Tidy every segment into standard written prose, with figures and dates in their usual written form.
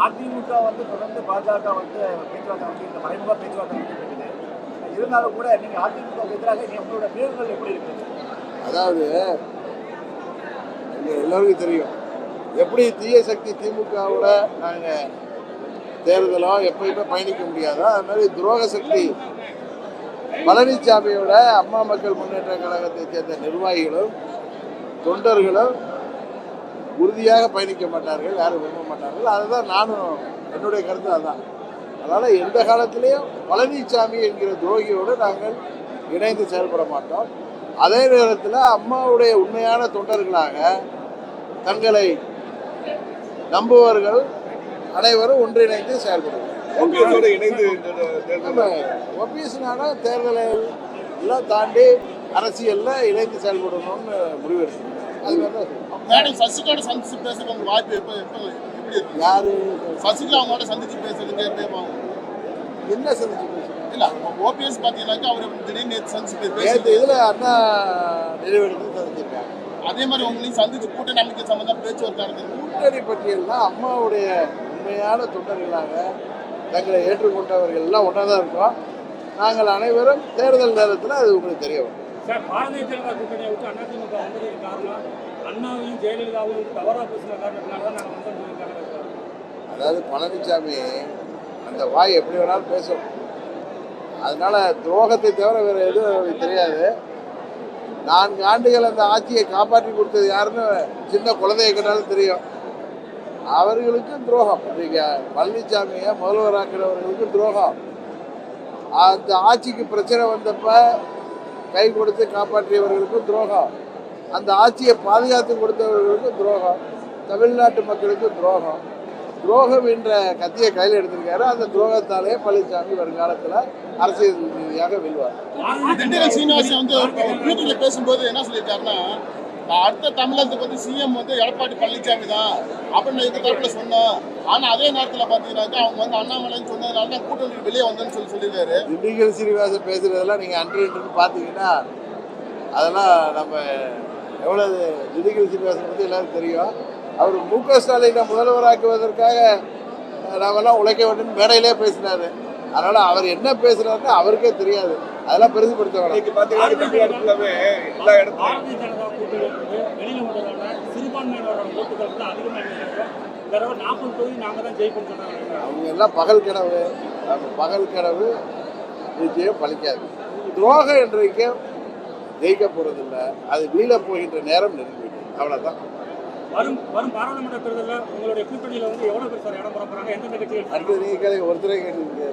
அதிமுக வந்து தொடர்ந்து பாஜக வந்து பேச்சுவார்த்தை வந்து இந்த மறைமுக பேச்சுவார்த்தை இருக்குது. இருந்தாலும் கூட நீங்க அதிமுக எதிராக உங்களோட தேர்தல் எப்படி இருக்குது? அதாவது எல்லோருக்கும் தெரியும் எப்படி தீய சக்தி திமுகவோட நாங்கள் தேர்தலோ எப்பயுமே பயணிக்க முடியாதோ அது மாதிரி துரோக சக்தி பழனிசாமியோட அம்மா மக்கள் முன்னேற்ற கழகத்தை சேர்ந்த நிர்வாகிகளும் தொண்டர்களும் உறுதியாக பயணிக்க மாட்டார்கள், யாரும் விரும்ப மாட்டார்கள். அதுதான் நானும் என்னுடைய கருத்து அதுதான். அதனால் எந்த காலத்திலையும் பழனிசாமி என்கிற துரோகியோடு நாங்கள் இணைந்து செயல்பட மாட்டோம். அதே நேரத்தில் அம்மாவுடைய உண்மையான தொண்டர்களாக தங்களை நம்புவர்கள் அனைவரும் ஒன்றிணைந்து செயல்படுவோம். ஓபிஎஸ்னால தேர்தலில் எல்லாம் தாண்டி அரசியலில் இணைந்து செயல்படணும்னு முடிவெடுக்கணும். அது சசிகலா சந்திச்சு பேசுறதுக்கு வாய்ப்பு எப்படி யாரு சசிகலா அவங்களோட சந்திச்சு பேசுறதுக்கு என்ன சந்திச்சு பேசுறோம்? இல்ல ஓபிஎஸ் பாத்தீங்கன்னாக்கா அவர் திடீர்னு சந்திச்சு பேசுறது இதுல அண்ணா நிறைவேறது சந்திச்சிருக்காங்க. அதே மாதிரி உங்களையும் சந்திச்சு கூட்டணி அமைக்க சம்பந்தம் பேச்சுவார்த்தை நடந்தது. கூட்டணி பற்றியெல்லாம் அம்மாவுடைய உண்மையான தொண்டர்களாக தங்களை ஏற்றுக்கொண்டவர்கள் எல்லாம் ஒன்றா தான் இருக்கோம். நாங்கள் அனைவரும் தேர்தல் நேரத்தில் அது உங்களுக்கு தெரிய வரும். சார், பாரதிய ஜனதா கூட்டணியை விட்டு அதிமுக வந்தது காரணம் அண்ணாவையும் ஜெயலலிதாவையும் தவறாக பேசின காரணத்தினால தான் நாங்கள் வந்து. அதாவது பழனிசாமி அந்த வாய் எப்படி வேணாலும் பேசும். அதனால துரோகத்தை தவிர வேறு எதுவும் அவருக்கு தெரியாது. 4 ஆண்டுகள் அந்த ஆட்சியை காப்பாற்றி கொடுத்தது யாருன்னு சின்ன குழந்தைய கேட்டாலும் தெரியும். அவர்களுக்கும் துரோகம். இன்றைக்கு பழனிசாமியை முதல்வராக்கிறவர்களுக்கும் துரோகம். அந்த ஆட்சிக்கு பிரச்சனை வந்தப்ப கை கொடுத்து காப்பாற்றியவர்களுக்கும் துரோகம். அந்த ஆட்சியை பாதுகாத்து கொடுத்தவர்களுக்கும் துரோகம். தமிழ்நாட்டு மக்களுக்கும் துரோகம். துரோகம் என்ற கத்தியை கையில் எடுத்திருக்காரு. அந்த துரோகத்தாலே பழனிசாமி வருங்காலத்தில் அரசியல் ரீதியாக வெல்வார். திண்டுக்கல் சீனிவாசன் வந்து கூட்டணியில பேசும்போது என்ன சொல்லியிருக்காருன்னா, அடுத்த தமிழகத்துக்கு வந்து சிஎம் வந்து எடப்பாடி பழனிசாமி தான் அப்படின்னு எங்க தரப்புல சொன்னோம். ஆனா அதே நேரத்தில் பாத்தீங்கன்னாக்கா அவங்க வந்து அண்ணாமலைன்னு சொன்னதுனால தான் கூட்டணி வெளியே வந்தேன்னு சொல்லியிருக்காரு. திண்டுக்கல் சீனிவாசன் பேசுறதெல்லாம் நீங்க அன்று பார்த்தீங்கன்னா அதெல்லாம் நம்ம எவ்வளவு திண்டுக்கல் சீனிவாசன் பற்றி எல்லாரும் தெரியும். அவர் மு.க. ஸ்டாலினை முதல்வராக்குவதற்காக நாமெல்லாம் உழைக்க வேண்டும் மேடையிலே பேசினாரு. அதனால அவர் என்ன பேசுறாருன்னு அவருக்கே தெரியாது. அதெல்லாம் பெருசுபடுத்த வேணும். எல்லா இடத்துலையும் அவங்க எல்லாம் பகல் கனவு நிச்சயம் பலிக்காது. துரோகம் என்றைக்கும் ஜெயிக்க போறதில்லை. அது வீழ போகின்ற நேரம் நெருங்கிவிடும். அவ்வளவுதான். வரும் பாராளுமன்ற தேர்தலில் உங்களுடைய கூட்டணியில் வந்து எவ்வளவு பேர் சார் இடம் பெற போறாங்க? எந்தெந்த கட்சிகள்? அடுத்து நீங்க ஒருத்தரை கேட்டு,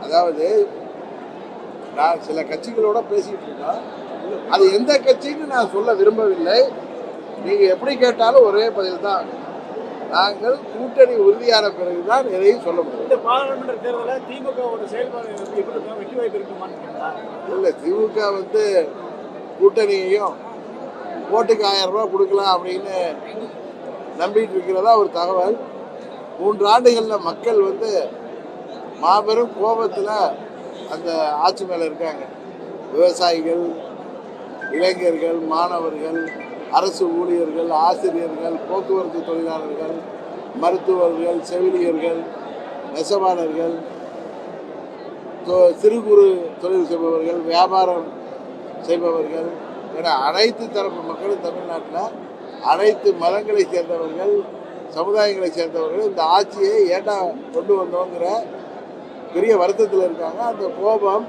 அதாவது நான் சில கட்சிகளோட பேசிட்டு இருக்கேன். அது எந்த கட்சின்னு நான் சொல்ல விரும்பவில்லை. நீங்க எப்படி கேட்டாலும் ஒரே பதில் தான். நாங்கள் கூட்டணி உறுதியான பிறகுதான் எதையும் சொல்ல முடியும். இந்த பாராளுமன்ற தேர்தலில் திமுக ஒரு செயல்பாடு வெற்றி வாய்ப்பு இருக்குமான்னு இல்லை. திமுக வந்து கூட்டணியையும் ஓட்டுக்கு 1000 ரூபா கொடுக்கலாம் அப்படின்னு நம்பிட்டு இருக்கிறதா ஒரு தகவல். 3 ஆண்டுகளில் மக்கள் வந்து மாபெரும் கோபத்தில் அந்த ஆட்சி மேலே இருக்காங்க. விவசாயிகள், இளைஞர்கள், மாணவர்கள், அரசு ஊழியர்கள், ஆசிரியர்கள், போக்குவரத்து தொழிலாளர்கள், மருத்துவர்கள், செவிலியர்கள், நெசவாளர்கள், சிறு குறு தொழில் செய்பவர்கள், வியாபாரம் செய்பவர்கள் என அனைத்து தரப்பு மக்களும் தமிழ்நாட்டில் அனைத்து மதங்களை சேர்ந்தவர்கள், சமுதாயங்களை சேர்ந்தவர்கள் இந்த ஆட்சியை ஏண்டா கொண்டு வந்தோங்கிற பெரிய வருத்தத்தில் இருக்காங்க. அந்த கோபம்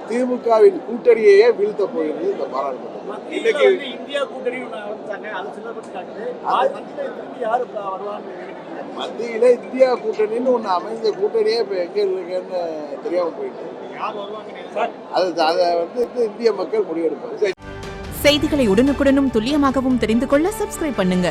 திமுகவின் கூட்டணியையே வீழ்த்த போகிறது. இந்த பாராளுமன்றம் இந்தியா கூட்டணி மத்தியில இந்தியா கூட்டணின்னு ஒன்று அமைந்த கூட்டணியே இப்போ எங்கே இருக்குன்னு தெரியாமல் போயிட்டு அதை வந்து இந்திய மக்கள் முடிவெடுப்பாங்க. செய்திகளை உடனுக்குடனும் துல்லியமாகவும் தெரிந்து கொள்ள சப்ஸ்கிரைப் பண்ணுங்க.